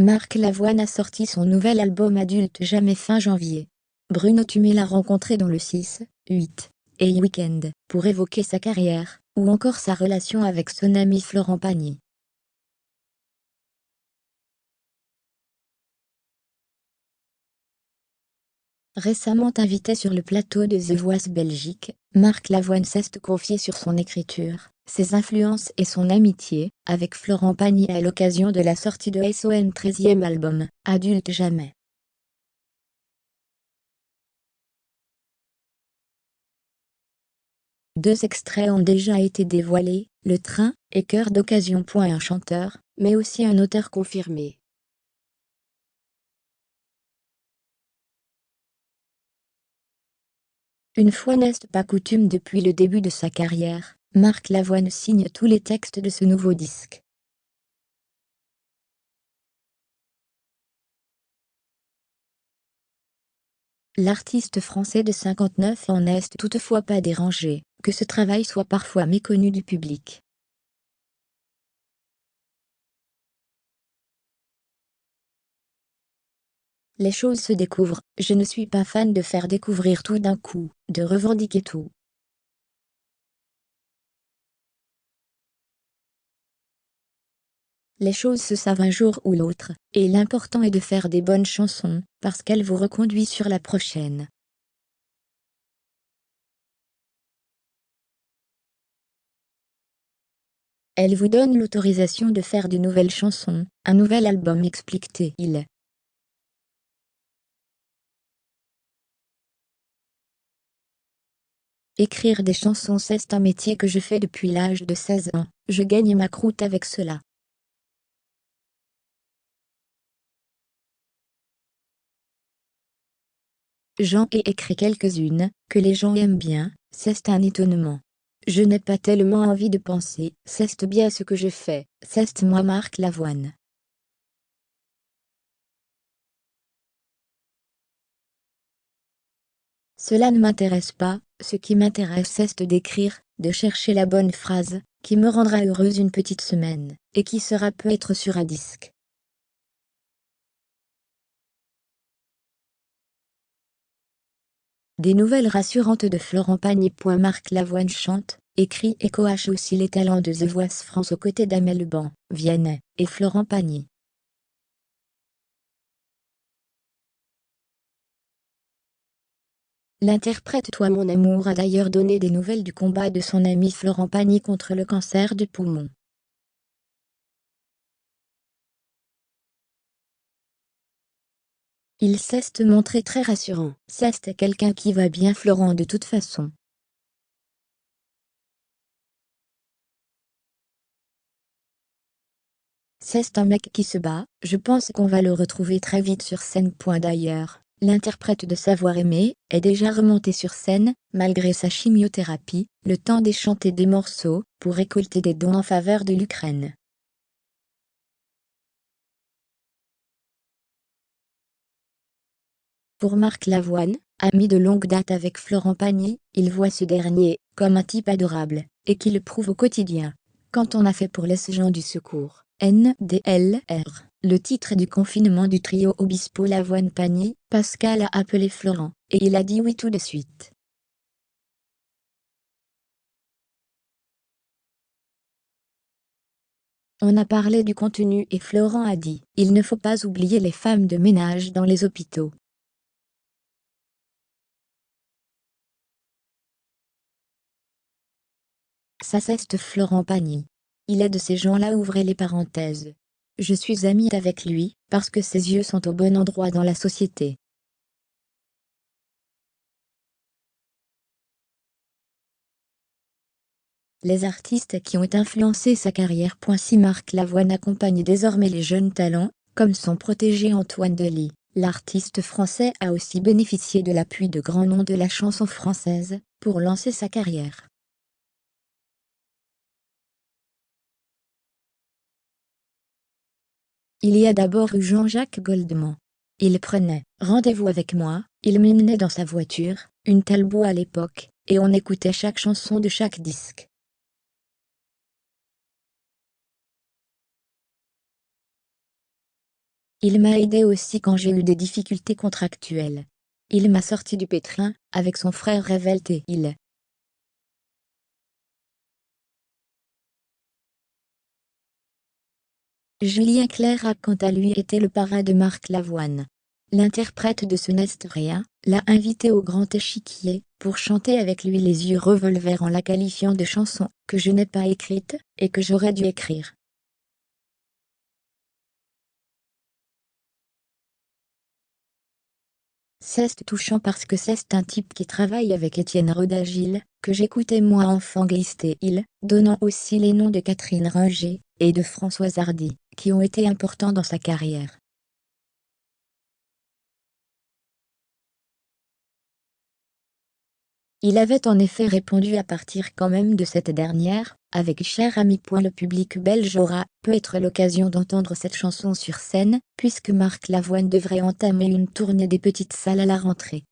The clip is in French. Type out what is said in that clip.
Marc Lavoine a sorti son nouvel album Adulte Jamais fin janvier. Bruno Tumé l'a rencontré dans le 6, 8 et Weekend pour évoquer sa carrière, ou encore sa relation avec son ami Florent Pagny. Récemment invité sur le plateau de The Voice Belgique, Marc Lavoine s'est confié sur son écriture, ses influences et son amitié avec Florent Pagny à l'occasion de la sortie de son 13e album, Adulte Jamais. Deux extraits ont déjà été dévoilés, Le Train et Cœur d'occasion. Un chanteur, mais aussi un auteur confirmé. Une fois n'est pas coutume depuis le début de sa carrière, Marc Lavoine signe tous les textes de ce nouveau disque. L'artiste français de 59 ans n'est toutefois pas dérangé, que ce travail soit parfois méconnu du public. Les choses se découvrent, je ne suis pas fan de faire découvrir tout d'un coup, de revendiquer tout. Les choses se savent un jour ou l'autre, et l'important est de faire des bonnes chansons, parce qu'elles vous reconduisent sur la prochaine. Elle vous donne l'autorisation de faire de nouvelles chansons, un nouvel album, explique-t-il. Écrire des chansons, c'est un métier que je fais depuis l'âge de 16 ans, je gagne ma croûte avec cela. J'en ai écrit quelques-unes, que les gens aiment bien, c'est un étonnement. Je n'ai pas tellement envie de penser, c'est bien ce que je fais, c'est moi Marc Lavoine. Cela ne m'intéresse pas, ce qui m'intéresse c'est d'écrire, de chercher la bonne phrase, qui me rendra heureuse une petite semaine, et qui sera peut-être sur un disque. Des nouvelles rassurantes de Florent Pagny. Marc Lavoine chante, écrit et coache aussi les talents de The Voice France aux côtés d'Amel Ban, Vianney et Florent Pagny. L'interprète Toi mon amour a d'ailleurs donné des nouvelles du combat de son ami Florent Pagny contre le cancer du poumon. Il s'est montré très rassurant. C'est quelqu'un qui va bien Florent de toute façon. C'est un mec qui se bat, je pense qu'on va le retrouver très vite sur scène. D'ailleurs, l'interprète de Savoir aimer est déjà remonté sur scène, malgré sa chimiothérapie, le temps de chanter des morceaux, pour récolter des dons en faveur de l'Ukraine. Pour Marc Lavoine, ami de longue date avec Florent Pagny, il voit ce dernier comme un type adorable, et qui le prouve au quotidien. Quand on a fait pour les gens du secours, NDLR, le titre du confinement du trio Obispo Lavoine Pagny, Pascal a appelé Florent, et il a dit oui tout de suite. On a parlé du contenu et Florent a dit « Il ne faut pas oublier les femmes de ménage dans les hôpitaux ». Ça c'est Florent Pagny. Il est de ces gens-là, ouvrez les parenthèses. Je suis amie avec lui, parce que ses yeux sont au bon endroit dans la société. Les artistes qui ont influencé sa carrière. Si Marc Lavoine accompagne désormais les jeunes talents, comme son protégé Antoine Dely, l'artiste français a aussi bénéficié de l'appui de grands noms de la chanson française, pour lancer sa carrière. Il y a d'abord eu Jean-Jacques Goldman. Il prenait rendez-vous avec moi, il m'emmenait dans sa voiture, une Talbot à l'époque, et on écoutait chaque chanson de chaque disque. Il m'a aidé aussi quand j'ai eu des difficultés contractuelles. Il m'a sorti du pétrin, avec son frère révolté. Julien Clerc a quant à lui été le parrain de Marc Lavoine. L'interprète de ce n'est rien l'a invité au grand échiquier pour chanter avec lui les yeux revolver en la qualifiant de chanson que je n'ai pas écrite et que j'aurais dû écrire. C'est touchant parce que c'est un type qui travaille avec Étienne Rodagil, que j'écoutais moi enfant glisté donnant aussi les noms de Catherine Ringer et de Françoise Hardy, qui ont été importants dans sa carrière. Il avait en effet répondu à partir quand même de cette dernière, avec cher ami. Le public belge aura peut-être l'occasion d'entendre cette chanson sur scène, puisque Marc Lavoine devrait entamer une tournée des petites salles à la rentrée.